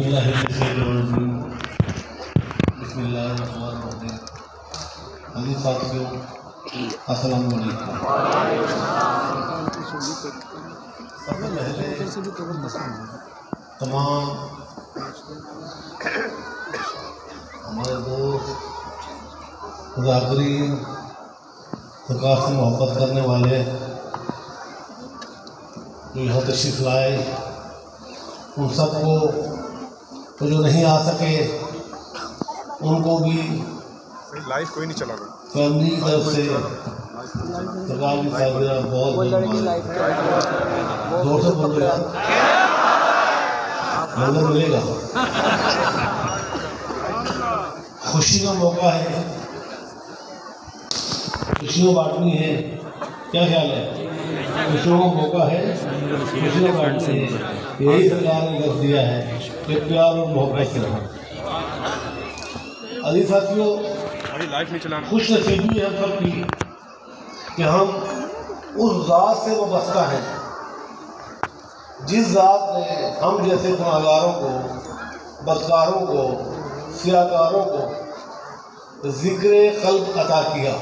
बिस्मिल्लाहिर्रहमानिर्रहीम। अली साथियों, अस्सलाम वालेकुम। सबसे पहले तमाम हमारे दोस्त मुज़ाकिरीन, सरकार से मोहब्बत करने वाले जो यहाँ तशरीफ़ लाए, उन सबको तो जो नहीं आ सके उनको भी लाइव कोई नहीं चला फैमिली की तरफ से सरकार की सालगिरह बहुत जोर से बोल रहे मंजर मिलेगा। खुशी का मौका है, खुशियाँ बांटनी है। क्या ख्याल है? खुशियों का मौका है, खुशियाँ बांटनी है। यही सरकार ने कर दिया है कि प्यार और मोहब्बत से रहो। अली साथियों, खुश नसीबी है हम सब की कि हम उस ज़ात से वाबस्ता हैं जिस ज़ात ने हम जैसे गुनाहगारों को, बदकारों को, सियाकारों को ज़िक्र क़ल्ब अता किया।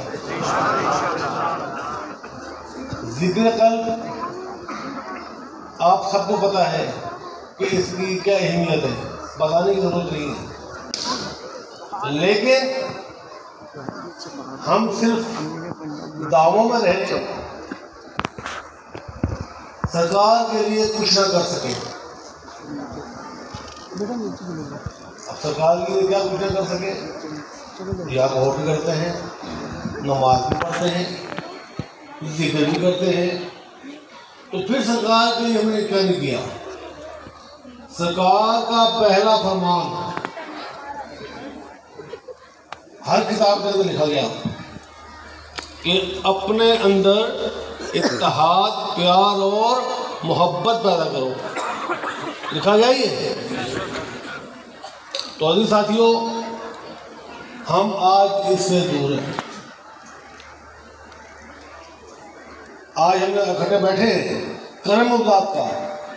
ज़िक्र क़ल्ब आप सबको पता है कि इसकी क्या अहमियत है, बताने की ज़रूरत नहीं है। लेकिन हम सिर्फ दावों में रहे, सरकार के लिए कुछ ना कर सके। अब सरकार के लिए क्या कुछ ना कर सके? या वोट भी करते हैं, नमाज भी पढ़ते हैं, जिक्र भी करते हैं, तो फिर सरकार के लिए हमने क्या नहीं किया? सरकार का पहला फरमान हर किताब के अंदर लिखा गया कि अपने अंदर इत्तेहाद, प्यार और मोहब्बत पैदा करो। लिखा गया ये। तो अजीज साथियों, हम आज इससे दूर हैं। आज हमने इकट्ठे बैठे करम उदात का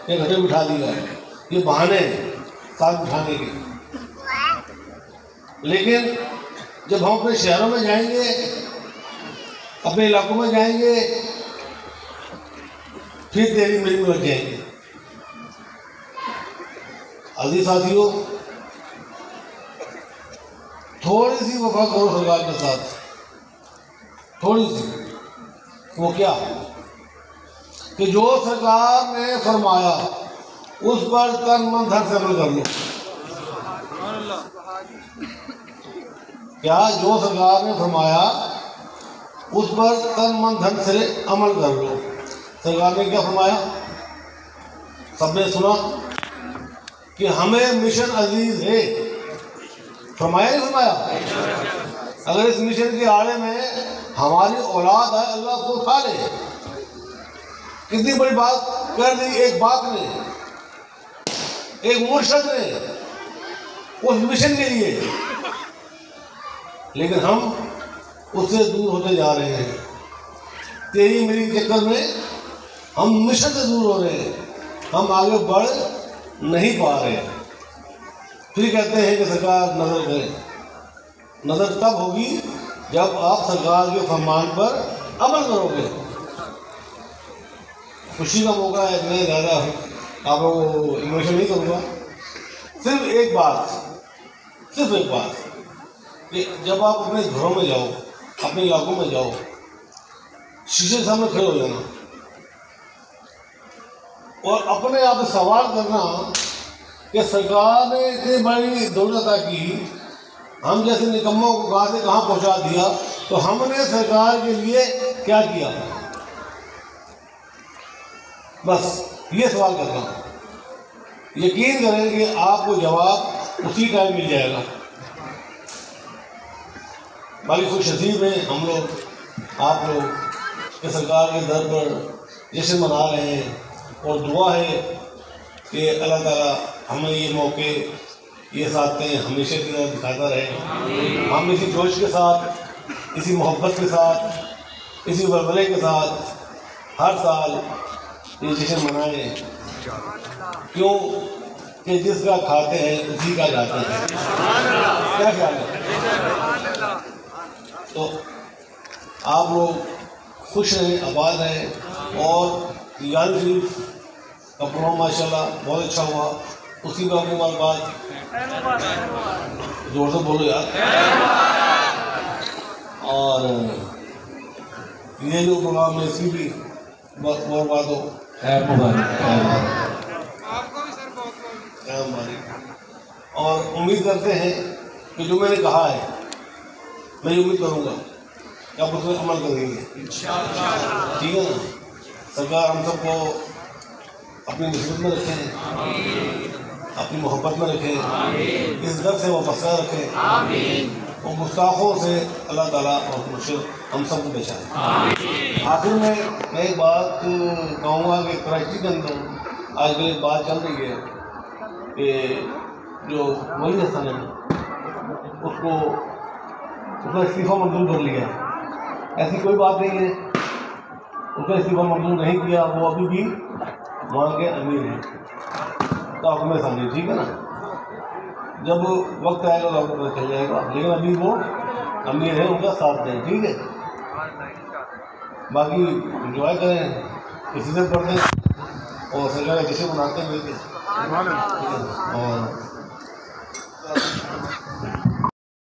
इकट्ठे बिठा दिया है, ये बहाने साथ बिठाने के। लेकिन जब हम अपने शहरों में जाएंगे, अपने इलाकों में जाएंगे, फिर तेरी मेरी में लग जाएंगे। अजीज साथियों, थोड़ी सी वफा करो सरकार के साथ, थोड़ी सी। वो क्या कि जो सरकार ने फरमाया उस पर तन मन धन से अमल कर लो। क्या जो सरकार ने फरमाया उस पर तन मन धन से अमल कर लो। सरकार ने क्या फरमाया? सबने सुना कि हमें मिशन अजीज है। फरमाया नहीं फरमाया? अगर इस मिशन के आड़े में हमारी औलाद है, अल्लाह को उठा ले। कितनी बड़ी बात कर दी एक बात ने, एक मुर्शद ने उस मिशन के लिए। लेकिन हम उससे दूर होते जा रहे हैं। तेरी मेरी चक्कर में हम मिशन से दूर हो रहे हैं, हम आगे बढ़ नहीं पा रहे हैं। फिर कहते हैं कि सरकार नज़र करे। नज़र तब होगी जब आप सरकार के फरमान पर अमल करोगे। खुशी का मौका है, मैं ज़्यादा आप लोगों को इन्वेशन नहीं करूँगा। सिर्फ एक बात कि जब आप अपने घरों में जाओ, अपने इलाकों में जाओ, शीशे के सामने खड़े हो जाना और अपने आप से सवाल करना कि सरकार ने इतनी बड़ी दौलत अता की, हम जैसे निकम्मों को कहाँ से कहाँ पहुँचा दिया, तो हमने सरकार के लिए क्या किया? बस ये सवाल करना। यकीन करें कि आपको जवाब उसी टाइम मिल जाएगा। बाकी खुश नसीब हैं हम लोग, आप लोग कि सरकार के दर पर जश्न मना रहे हैं, और दुआ है कि अल्लाह ताला हमें ये मौके, ये साथें हमेशा की तरह दिखाता रहे। हम इसी जोश के साथ, इसी मोहब्बत के साथ, इसी वलवले के साथ हर साल ये जश्न मनाएं। क्यों कि जिसका खाते हैं उसी का गाते हैं। क्या ख्याल है? तो आप लोग खुश रहें, आबाद रहें और यार शरीफ का प्रोग्राम माशाल्लाह बहुत अच्छा हुआ। उसी का मुबारकबाद, जोर से बोलो यार। और ये जो प्रोग्राम है इसकी भी बहुत बात हो। और उम्मीद करते हैं कि जो मैंने कहा है, मैं उम्मीद करूँगा कि आप उसमें अमल करेंगे, ठीक है ना। सरकार हम सबको अपनी मुसीबत में रखें, अपनी मोहब्बत में रखें, इस दर से वाबस्ता रखें और गुस्ताखों से अल्लाह ताला और मुर्शिद हम सबको बचाएं। आखिर में मैं एक बात कहूँगा कि कराची के अंदर आजकल एक बात चल रही है कि जो वही हसन है उसका इस्तीफ़ा मंजूर कर लिया। ऐसी कोई बात नहीं है, उसका इस्तीफ़ा मंजूर नहीं किया, वो अभी भी वहाँ के अमीर हैं। तो आप में समझिए, ठीक है ना। जब वक्त आएगा तो आपको पता चल जाएगा, लेकिन अभी वो अमीर है, उनका साथ दें, ठीक है। बाकी इंजॉय करें, किसी से पढ़ते और सरकार किसी बनाते हैं मिलकर और